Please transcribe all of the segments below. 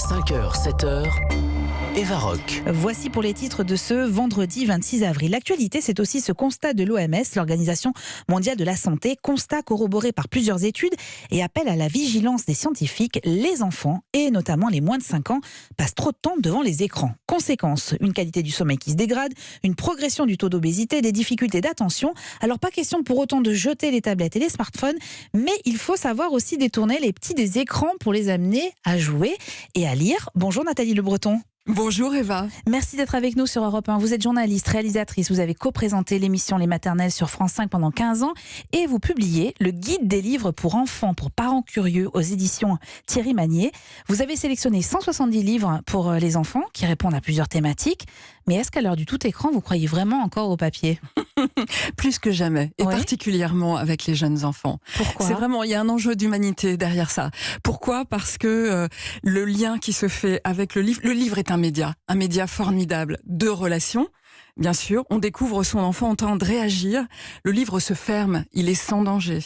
5h, 7h, Eva Rock. Voici pour les titres de ce vendredi 26 avril. L'actualité, c'est aussi ce constat de l'OMS, l'Organisation mondiale de la santé, constat corroboré par plusieurs études et appel à la vigilance des scientifiques. Les enfants, et notamment les moins de 5 ans, passent trop de temps devant les écrans. Conséquence, une qualité du sommeil qui se dégrade, une progression du taux d'obésité, des difficultés d'attention. Alors pas question pour autant de jeter les tablettes et les smartphones, mais il faut savoir aussi détourner les petits des écrans pour les amener à jouer et à lire. Bonjour Nathalie Le Breton. Bonjour Eva. Merci d'être avec nous sur Europe 1. Vous êtes journaliste, réalisatrice, vous avez co-présenté l'émission Les Maternelles sur France 5 pendant 15 ans et vous publiez le guide des livres pour enfants, pour parents curieux aux éditions Thierry Magnier. Vous avez sélectionné 170 livres pour les enfants qui répondent à plusieurs thématiques. Mais est-ce qu'à l'heure du tout écran, vous croyez vraiment encore au papier ? Plus que jamais, et particulièrement avec les jeunes enfants. Pourquoi ? C'est vraiment, il y a un enjeu d'humanité derrière ça. Pourquoi ? Parce que le lien qui se fait avec le livre est un média formidable de relations. Bien sûr, on découvre son enfant en train de réagir. Le livre se ferme, il est sans danger.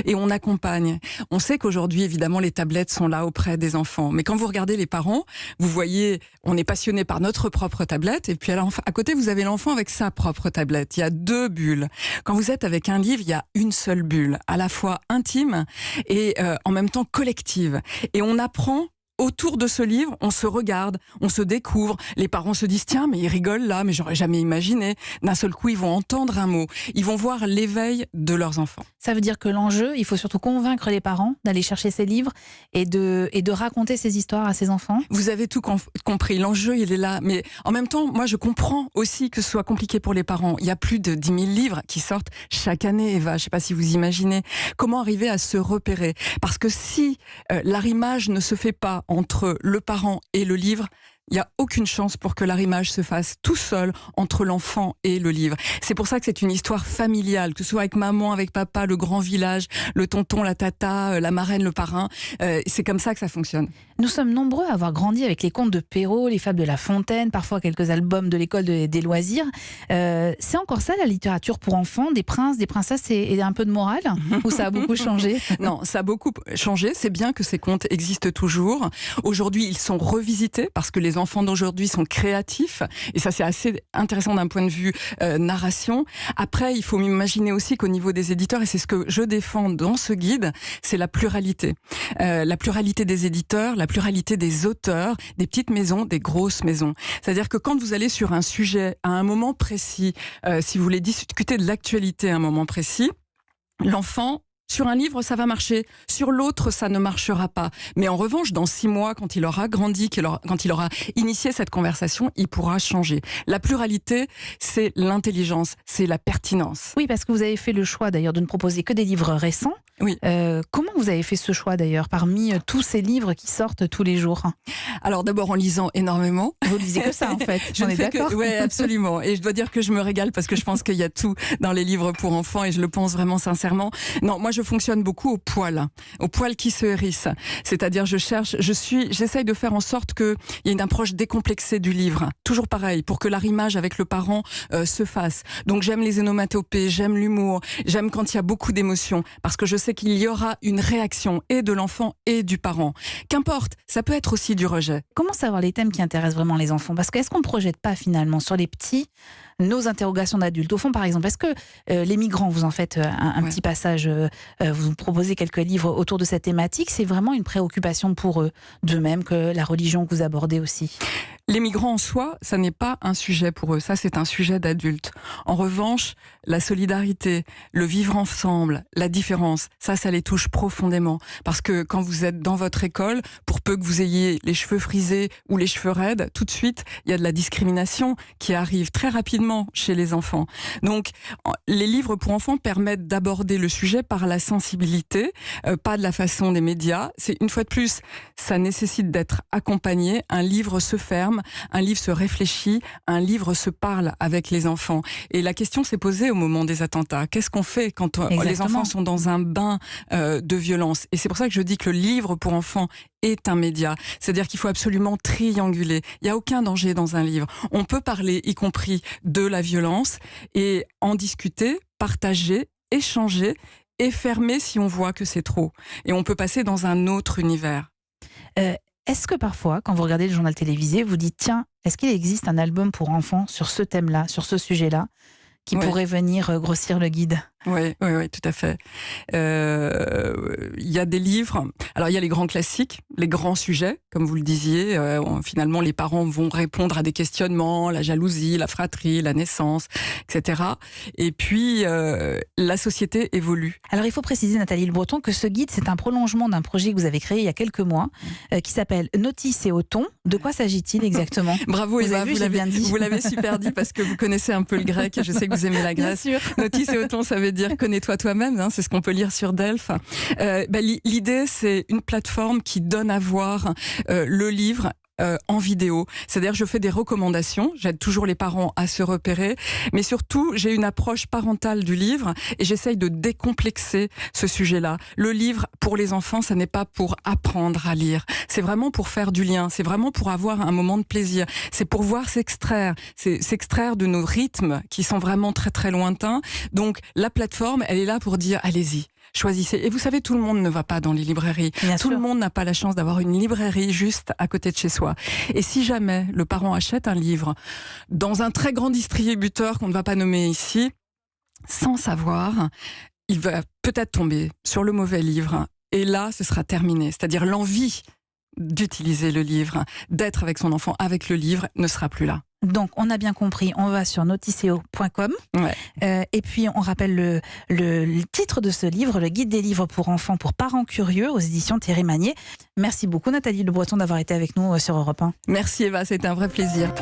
Et on accompagne. On sait qu'aujourd'hui, évidemment, les tablettes sont là auprès des enfants. Mais quand vous regardez les parents, vous voyez, on est passionné par notre propre tablette. Et puis à côté, vous avez l'enfant avec sa propre tablette. Il y a 2 bulles. Quand vous êtes avec un livre, il y a une seule bulle, à la fois intime et en même temps collective. Et on apprend. Autour de ce livre, on se regarde, on se découvre. Les parents se disent « Tiens, mais ils rigolent là, mais j'aurais jamais imaginé ». D'un seul coup, ils vont entendre un mot. Ils vont voir l'éveil de leurs enfants. Ça veut dire que l'enjeu, il faut surtout convaincre les parents d'aller chercher ces livres et de raconter ces histoires à ses enfants. Vous avez tout compris. L'enjeu, il est là. Mais en même temps, moi, je comprends aussi que ce soit compliqué pour les parents. Il y a plus de 10 000 livres qui sortent chaque année, Eva. Je ne sais pas si vous imaginez. Comment arriver à se repérer ? Parce que si l'arrimage ne se fait pas entre le parent et le livre, il n'y a aucune chance pour que l'arrimage se fasse tout seul entre l'enfant et le livre. C'est pour ça que c'est une histoire familiale, que ce soit avec maman, avec papa, le grand village, le tonton, la tata, la marraine, le parrain. C'est comme ça que ça fonctionne. Nous sommes nombreux à avoir grandi avec les contes de Perrault, les fables de La Fontaine, parfois quelques albums de l'école des loisirs. C'est encore ça la littérature pour enfants, des princes, des princesses et un peu de morale ? Ou ça a beaucoup changé ? Non, ça a beaucoup changé. C'est bien que ces contes existent toujours. Aujourd'hui, ils sont revisités parce que les enfants d'aujourd'hui sont créatifs et ça c'est assez intéressant d'un point de vue narration. Après, il faut m'imaginer aussi qu'au niveau des éditeurs, et c'est ce que je défends dans ce guide, c'est la pluralité. La pluralité des éditeurs, la pluralité des auteurs, des petites maisons, des grosses maisons. C'est-à-dire que quand vous allez sur un sujet à un moment précis, si vous voulez discuter de l'actualité à un moment précis, l'enfant, sur un livre, ça va marcher. Sur l'autre, ça ne marchera pas. Mais en revanche, dans 6 mois, quand il aura grandi, quand il aura initié cette conversation, il pourra changer. La pluralité, c'est l'intelligence, c'est la pertinence. Oui, parce que vous avez fait le choix d'ailleurs de ne proposer que des livres récents. Oui. Comment vous avez fait ce choix d'ailleurs, parmi tous ces livres qui sortent tous les jours ? Alors d'abord en lisant énormément. Vous lisez que ça en fait, j'en ai d'accord. Oui, absolument. Et je dois dire que je me régale parce que je pense qu'il y a tout dans les livres pour enfants et je le pense vraiment sincèrement. Non, moi je fonctionne beaucoup au poil qui se hérisse. C'est-à-dire j'essaye de faire en sorte qu'il y ait une approche décomplexée du livre. Toujours pareil, pour que l'arrimage avec le parent se fasse. Donc j'aime les onomatopées, j'aime l'humour, j'aime quand il y a beaucoup d'émotions parce que je sais qu'il y aura une réaction et de l'enfant et du parent. Qu'importe, ça peut être aussi du rejet. Comment savoir les thèmes qui intéressent vraiment les enfants ? Parce qu'est-ce qu'on ne projette pas finalement sur les petits nos interrogations d'adultes ? Au fond, par exemple, est-ce que les migrants, vous en faites un petit passage, vous proposez quelques livres autour de cette thématique, c'est vraiment une préoccupation pour eux, de même que la religion que vous abordez aussi ? Les migrants en soi, ça n'est pas un sujet pour eux, ça c'est un sujet d'adulte. En revanche, la solidarité, le vivre ensemble, la différence, ça les touche profondément. Parce que quand vous êtes dans votre école, pour peu que vous ayez les cheveux frisés ou les cheveux raides, tout de suite, il y a de la discrimination qui arrive très rapidement chez les enfants. Donc, les livres pour enfants permettent d'aborder le sujet par la sensibilité, pas de la façon des médias. C'est une fois de plus, ça nécessite d'être accompagné. Un livre se ferme. Un livre se réfléchit, un livre se parle avec les enfants. Et la question s'est posée au moment des attentats. Qu'est-ce qu'on fait quand les enfants sont dans un bain de violence ? Et c'est pour ça que je dis que le livre pour enfants est un média. C'est-à-dire qu'il faut absolument trianguler. Il n'y a aucun danger dans un livre. On peut parler, y compris de la violence, et en discuter, partager, échanger, et fermer si on voit que c'est trop. Et on peut passer dans un autre univers. Est-ce que parfois, quand vous regardez le journal télévisé, vous dites tiens, est-ce qu'il existe un album pour enfants sur ce thème-là, sur ce sujet-là, qui pourrait venir grossir le guide? Oui, tout à fait. Il y a des livres. Alors, il y a les grands classiques, les grands sujets, comme vous le disiez. Finalement, les parents vont répondre à des questionnements, la jalousie, la fratrie, la naissance, etc. Et puis, la société évolue. Alors, il faut préciser, Nathalie Le Breton, que ce guide, c'est un prolongement d'un projet que vous avez créé il y a quelques mois, qui s'appelle Notice et Othon. De quoi s'agit-il exactement? Bravo, Eva, vous l'avez super dit, parce que vous connaissez un peu le grec, et je sais que vous aimez la Grèce. Bien sûr. Notice et Othon, ça veut dire connais-toi toi-même, c'est ce qu'on peut lire sur Delphes. L'idée, c'est une plateforme qui donne à voir le livre en vidéo. C'est-à-dire, je fais des recommandations, j'aide toujours les parents à se repérer, mais surtout, j'ai une approche parentale du livre et j'essaye de décomplexer ce sujet-là. Le livre, pour les enfants, ça n'est pas pour apprendre à lire. C'est vraiment pour faire du lien. C'est vraiment pour avoir un moment de plaisir. C'est pour voir s'extraire de nos rythmes qui sont vraiment très, très lointains. Donc, la plateforme, elle est là pour dire, allez-y. Choisissez. Et vous savez, tout le monde ne va pas dans les librairies. Tout le monde n'a pas la chance d'avoir une librairie juste à côté de chez soi. Et si jamais le parent achète un livre dans un très grand distributeur qu'on ne va pas nommer ici, sans savoir, il va peut-être tomber sur le mauvais livre. Et là, ce sera terminé. C'est-à-dire l'envie d'utiliser le livre, d'être avec son enfant avec le livre, ne sera plus là. Donc, on a bien compris, on va sur noticeo.com et puis on rappelle le titre de ce livre, le guide des livres pour enfants pour parents curieux aux éditions Thierry Magnier. Merci beaucoup Nathalie Le Breton d'avoir été avec nous sur Europe 1. Merci Eva, c'était un vrai plaisir.